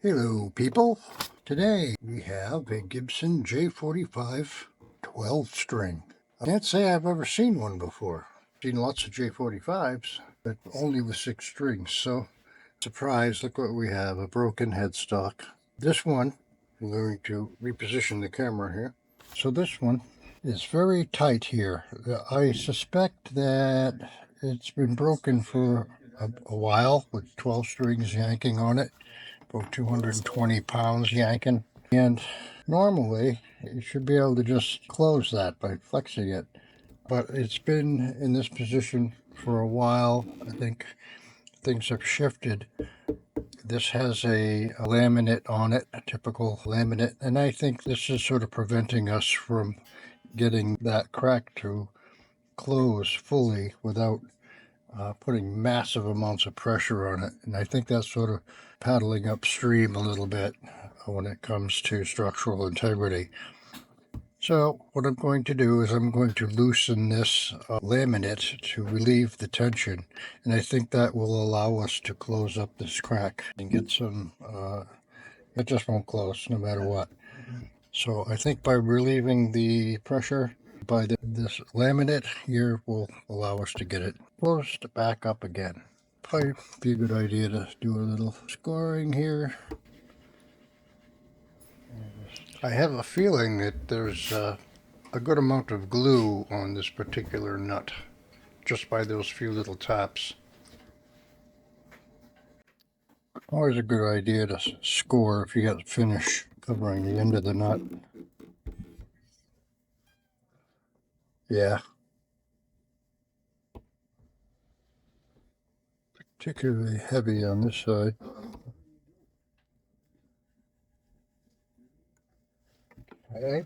Hello people, today we have a Gibson J45 12 string. I can't say I've ever seen one before. I've seen lots of J45s, but only with 6 strings, so surprise, look what we have, a broken headstock. This one, I'm going to reposition the camera here. So this one is very tight here. I suspect that it's been broken for a while with 12 strings yanking on it. About 220 pounds yanking, and normally you should be able to just close that by flexing it, but it's been in this position for a while. I think things have shifted. This has a laminate on it, a typical laminate, and I think this is sort of preventing us from getting that crack to close fully without putting massive amounts of pressure on it. And I think that's sort of paddling upstream a little bit when it comes to structural integrity. So what I'm going to do is I'm going to loosen this laminate to relieve the tension. And I think that will allow us to close up this crack and get some, it just won't close no matter what. So I think by relieving the pressure by this laminate here will allow us to get it closed back up again. Probably be a good idea to do a little scoring here. I have a feeling that there's a good amount of glue on this particular nut just by those few little taps. Always a good idea to score if you got finish covering the end of the nut. Yeah. Particularly heavy on this side. Okay.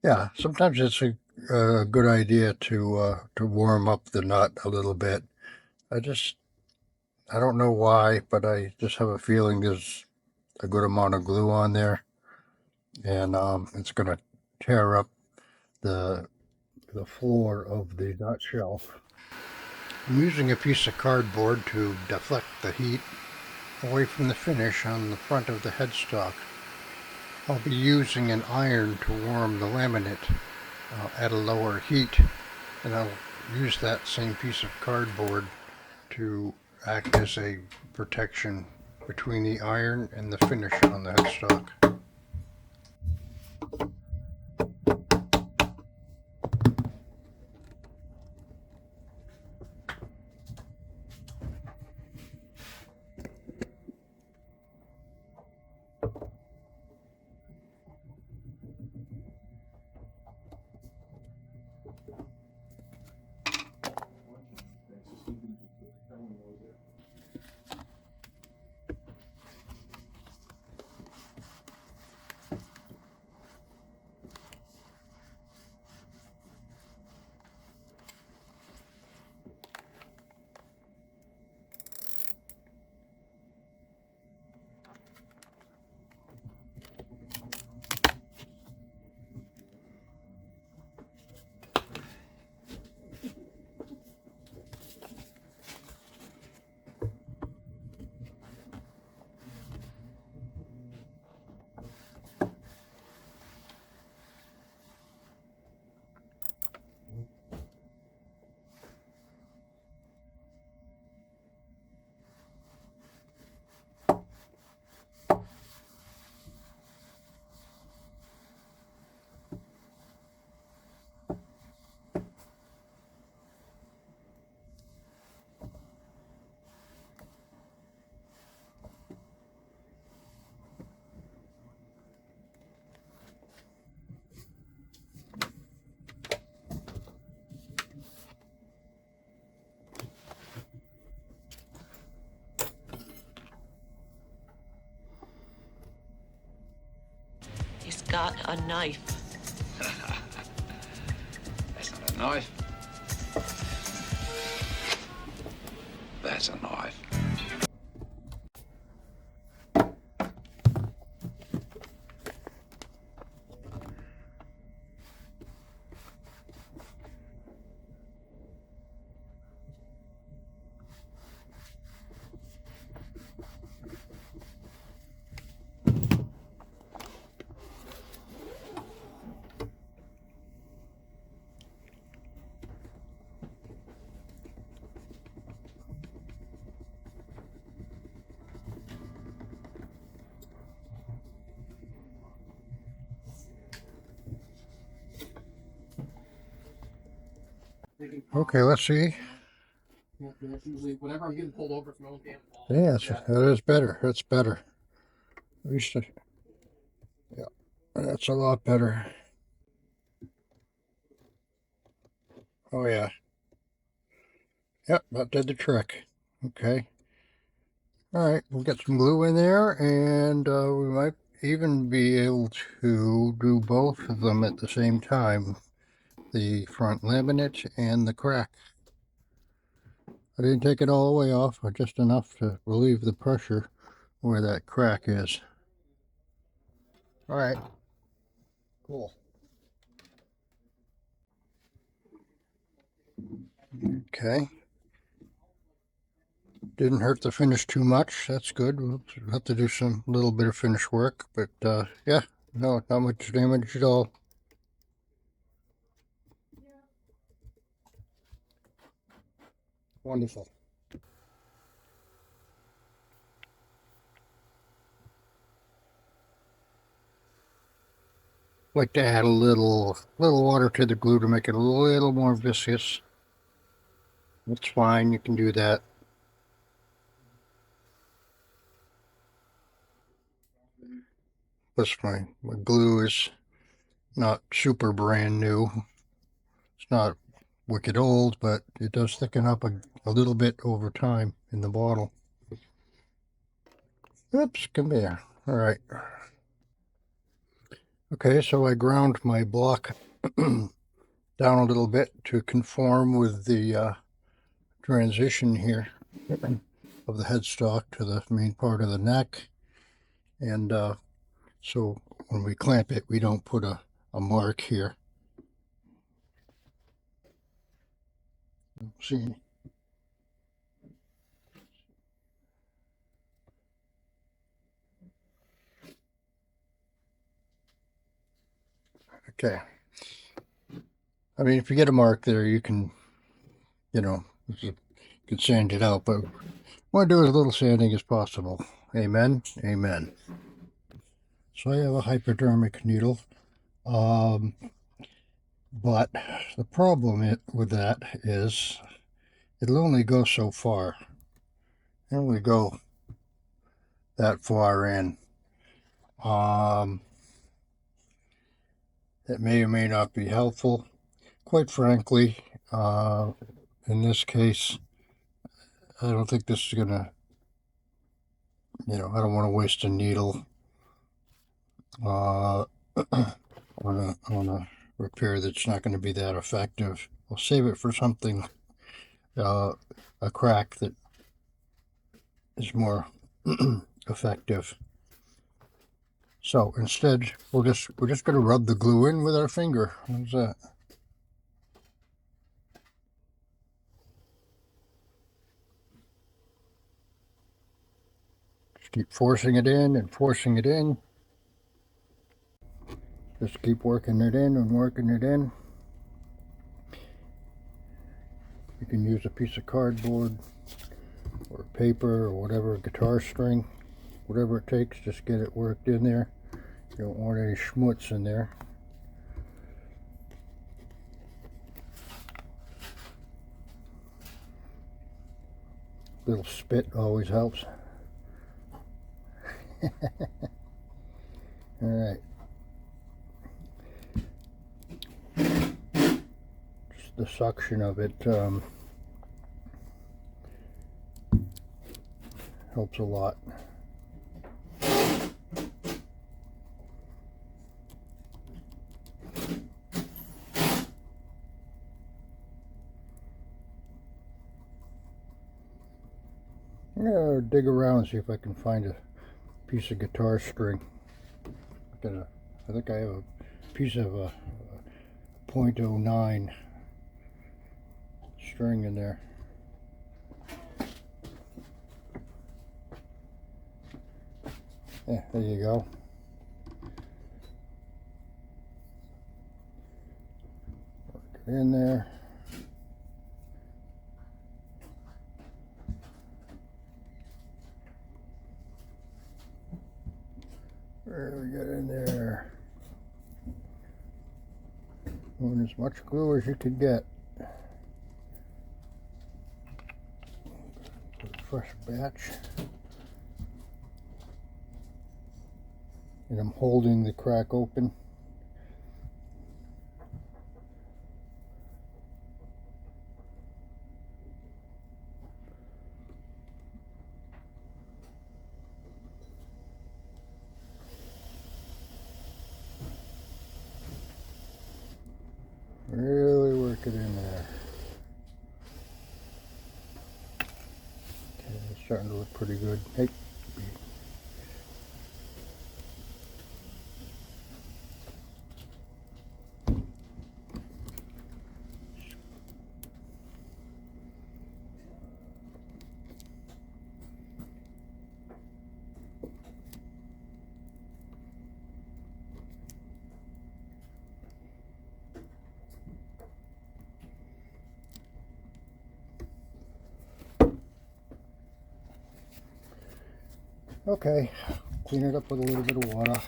Yeah, sometimes it's a good idea to warm up the nut a little bit. I don't know why, but I just have a feeling there's a good amount of glue on there, and it's going to tear up the floor of the nut shelf. I'm using a piece of cardboard to deflect the heat away from the finish on the front of the headstock. I'll be using an iron to warm the laminate at a lower heat, and I'll use that same piece of cardboard to act as a protection between the iron and the finish on the headstock. He's got a knife. That's not a knife. That's a knife. Okay, let's see. Yeah, that is better. That's better. At least, yeah, that's a lot better. Oh yeah. Yep, that did the trick. Okay. All right, we'll get some glue in there, and we might even be able to do both of them at the same time. The front laminate and the crack. I didn't take it all the way off, but just enough to relieve the pressure where that crack is. All right, cool. Okay. Didn't hurt the finish too much. That's good. We'll have to do some little bit of finish work, but yeah, no, not much damage at all. Wonderful. Like to add a little water to the glue to make it a little more viscous. That's fine. You can do that. That's fine. My glue is not super brand new. It's not wicked old, but it does thicken up a little bit over time in the bottle. Oops, come here. All right. Okay, so I ground my block down a little bit to conform with the transition here of the headstock to the main part of the neck. And so when we clamp it, we don't put a mark here. See? Okay. I mean, if you get a mark there, you can, you can sand it out, but want to do as little sanding as possible. Amen. Amen. So I have a hypodermic needle. But the problem with that is it'll only go so far. It'll only go that far in. It may or may not be helpful. Quite frankly, in this case, I don't think this is gonna, I don't want to waste a needle on a repair that's not going to be that effective. I'll save it for something, a crack that is more effective. So instead, we're just going to rub the glue in with our finger. How's that? Just keep forcing it in and forcing it in. Just keep working it in and working it in. You can use a piece of cardboard or paper or whatever, guitar string, whatever it takes. Just get it worked in there. You don't want any schmutz in there. Little spit always helps. All right. Just the suction of it helps a lot. I'm gonna dig around and see if I can find a piece of guitar string. I think I have a piece of a .09 string in there. Yeah, there you go. Work it in there. Where do we get in there? Want as much glue as you could get. fresh batch. And I'm holding the crack open. Really work it in there. Okay, it's starting to look pretty good. Hey. Okay, clean it up with a little bit of water.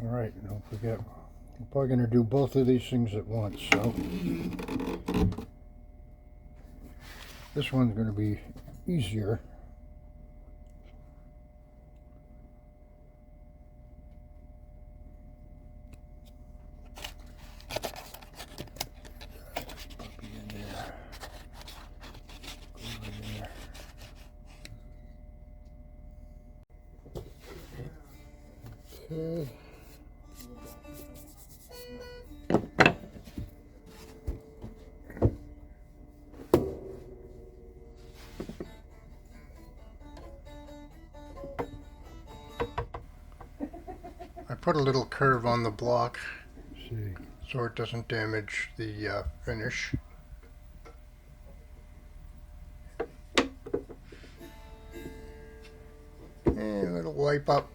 Alright, don't forget, I'm probably going to do both of these things at once, so this one's going to be easier. Puppy in there. Go in there. Okay. I put a little curve on the block, see, so it doesn't damage the finish. And it'll wipe up.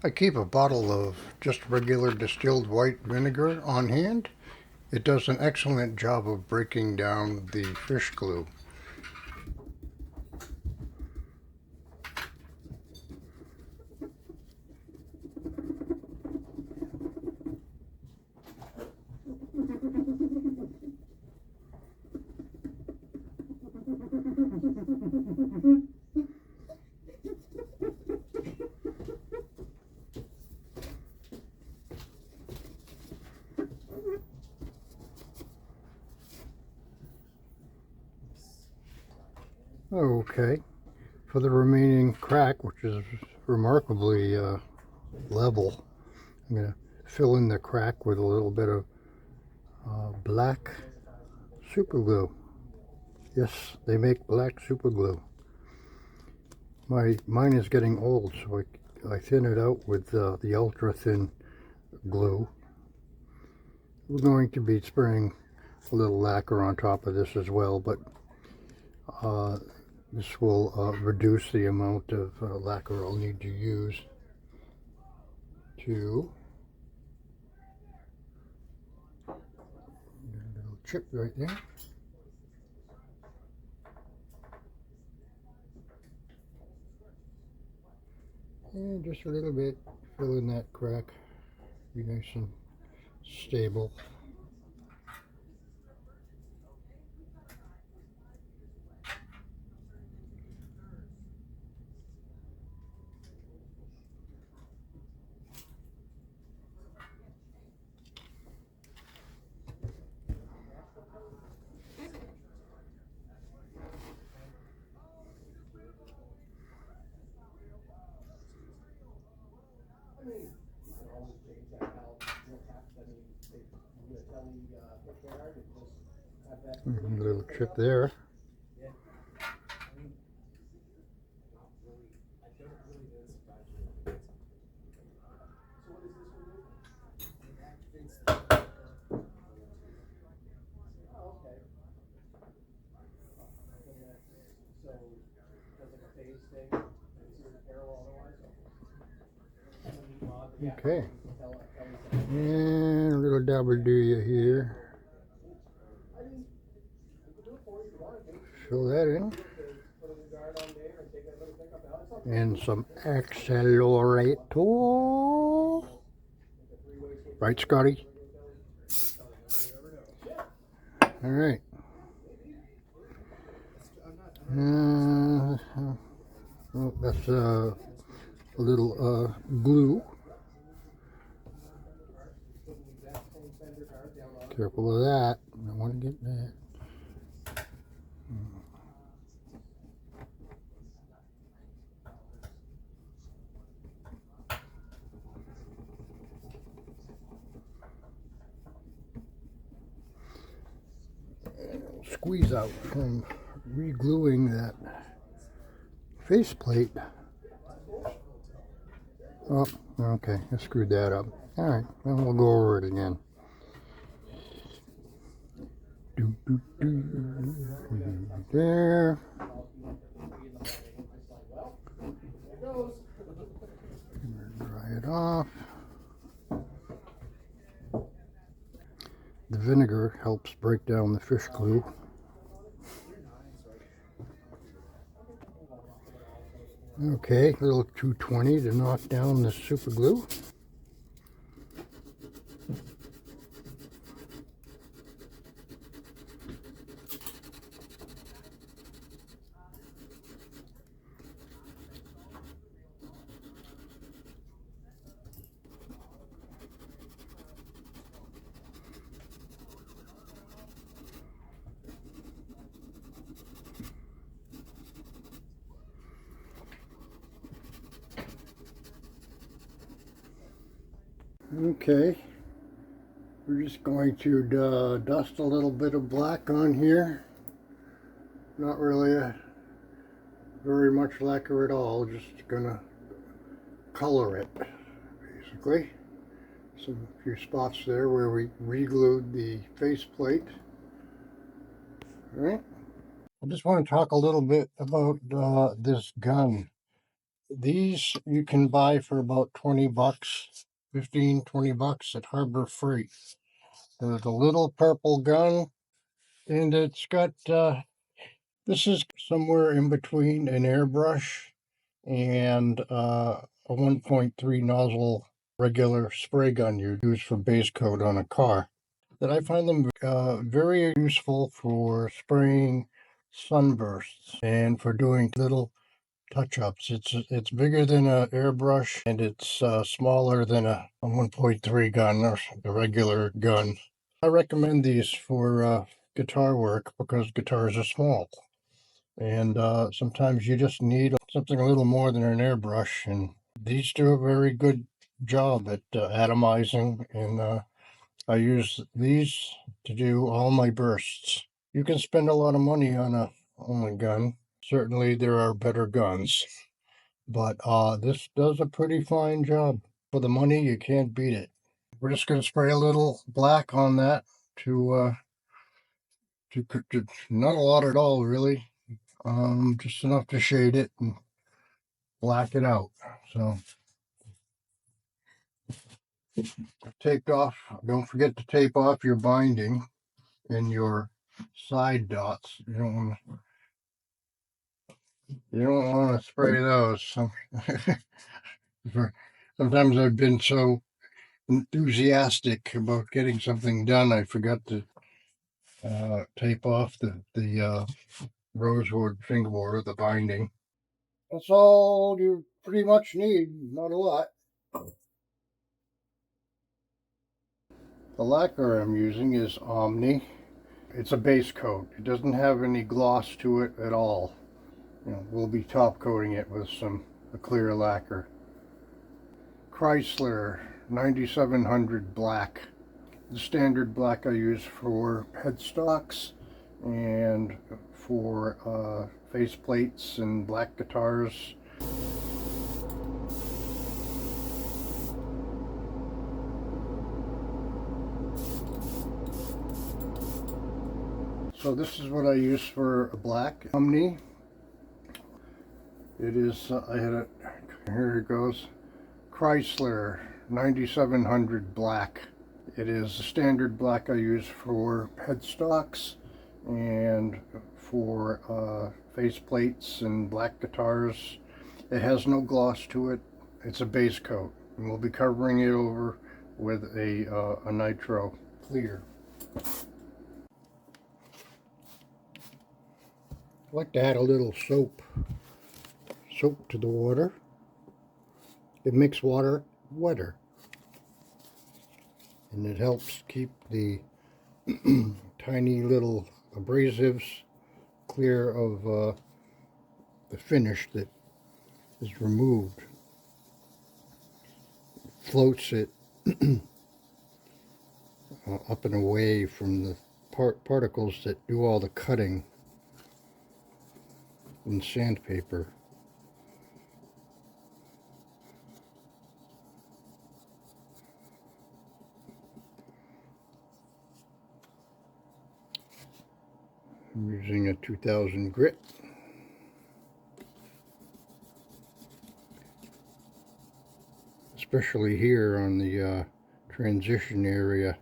I keep a bottle of just regular distilled white vinegar on hand. It does an excellent job of breaking down the fish glue. Okay, for the remaining crack, which is remarkably level, I'm going to fill in the crack with a little bit of black super glue. Yes, they make black super glue. Mine is getting old, so I thin it out with the ultra thin glue. We're going to be spraying a little lacquer on top of this as well, but this will reduce the amount of lacquer I'll need to use to a little chip right there. And just a little bit, fill in that crack, be nice and stable. A little chip there. Okay, and a little double do you here. Fill that in. And some accelerator. Right, Scotty? All right. Oh, that's a little glue. Careful of that. I don't want to get that. Squeeze out from re-gluing that faceplate. Oh, okay, I screwed that up. All right, then we'll go over it again. There. Dry it off. The vinegar helps break down the fish glue. Okay, a little 220 to knock down the super glue. Okay, we're just going to dust a little bit of black on here. Not really very much lacquer at all, just gonna color it, basically. Some few spots there where we re-glued the faceplate. All right. I just want to talk a little bit about this gun. These you can buy for about 20 bucks, 15, 20 bucks at Harbor Freight. There's a little purple gun, and it's got, this is somewhere in between an airbrush and a 1.3 nozzle regular spray gun you use for base coat on a car. That I find them very useful for spraying sunbursts and for doing little touch-ups. It's bigger than an airbrush, and it's smaller than a 1.3 gun or a regular gun. I recommend these for guitar work because guitars are small. And sometimes you just need something a little more than an airbrush, and these do a very good job at atomizing, and I use these to do all my bursts. You can spend a lot of money on a gun. Certainly there are better guns, but this does a pretty fine job. For the money, you can't beat it. We're just going to spray a little black on that to not a lot at all, really. Just enough to shade it and black it out. So taped off. Don't forget to tape off your binding and your side dots. You don't want to spray those. Sometimes I've been so enthusiastic about getting something done, I forgot to tape off the rosewood fingerboard or the binding. That's all you pretty much need, not a lot. The lacquer I'm using is Omni. It's a base coat. It doesn't have any gloss to it at all. We'll be top coating it with a clear lacquer. Chrysler 9700 black. The standard black I use for headstocks and for face plates and black guitars. So this is what I use for a black Omni. It is, I had it, here it goes, Chrysler 9700 black. It is the standard black I use for headstocks and for face plates and black guitars. It has no gloss to it. It's a base coat, and we'll be covering it over with a nitro clear. I like to add a little soap to the water. It makes water wetter, and it helps keep the tiny little abrasives clear of the finish that is removed. It floats it up and away from the particles that do all the cutting in sandpaper. I'm using a 2000 grit. Especially here on the transition area.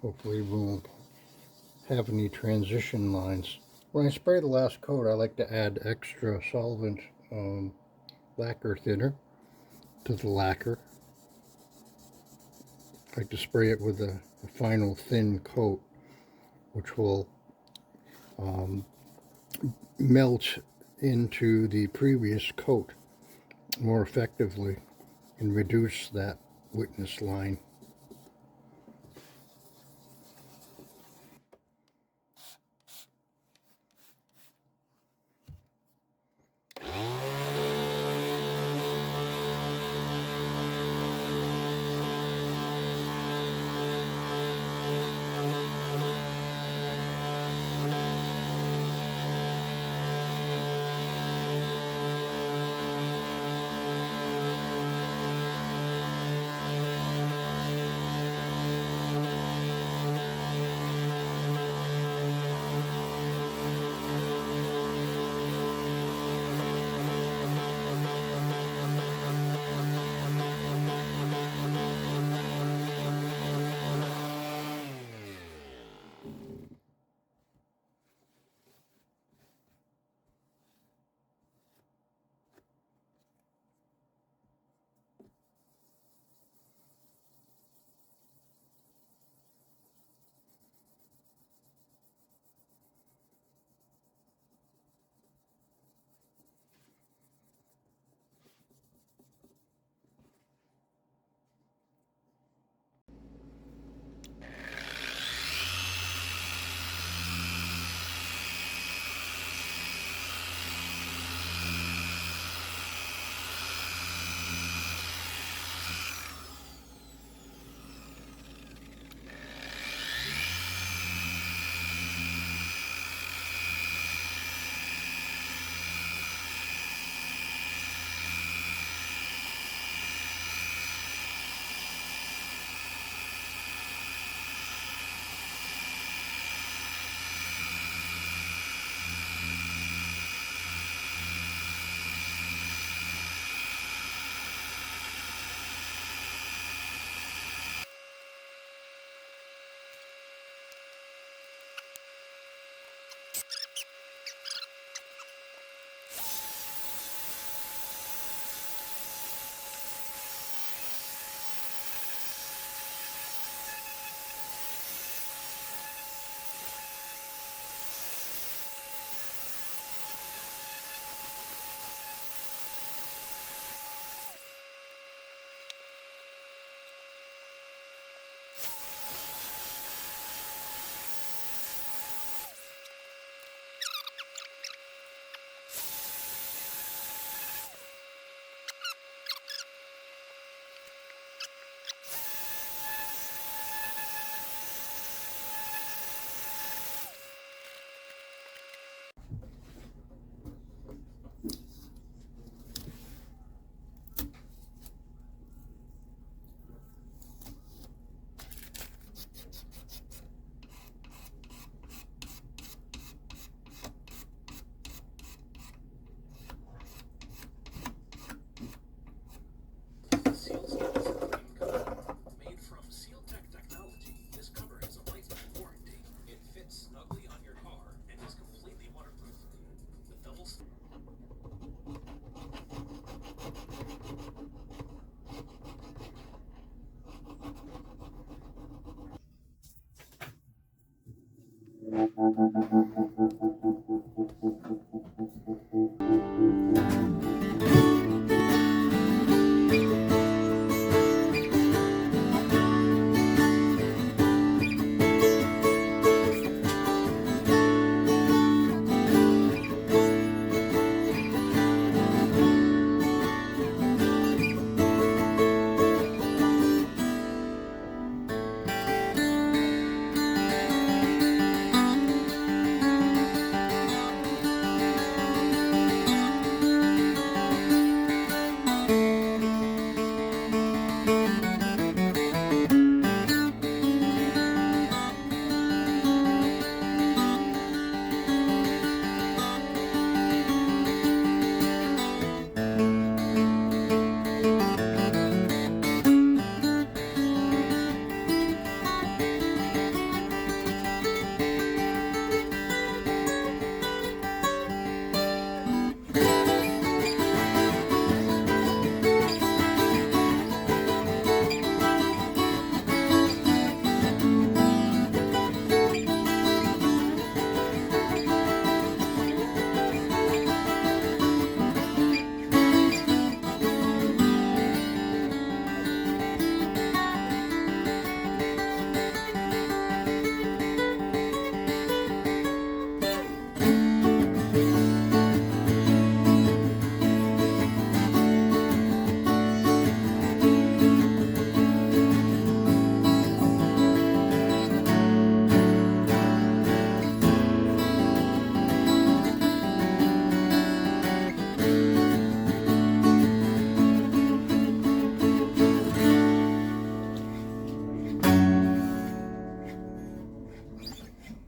Hopefully we won't have any transition lines. When I spray the last coat, I like to add extra solvent lacquer thinner to the lacquer. I like to spray it with a final thin coat, which will melt into the previous coat more effectively and reduce that witness line.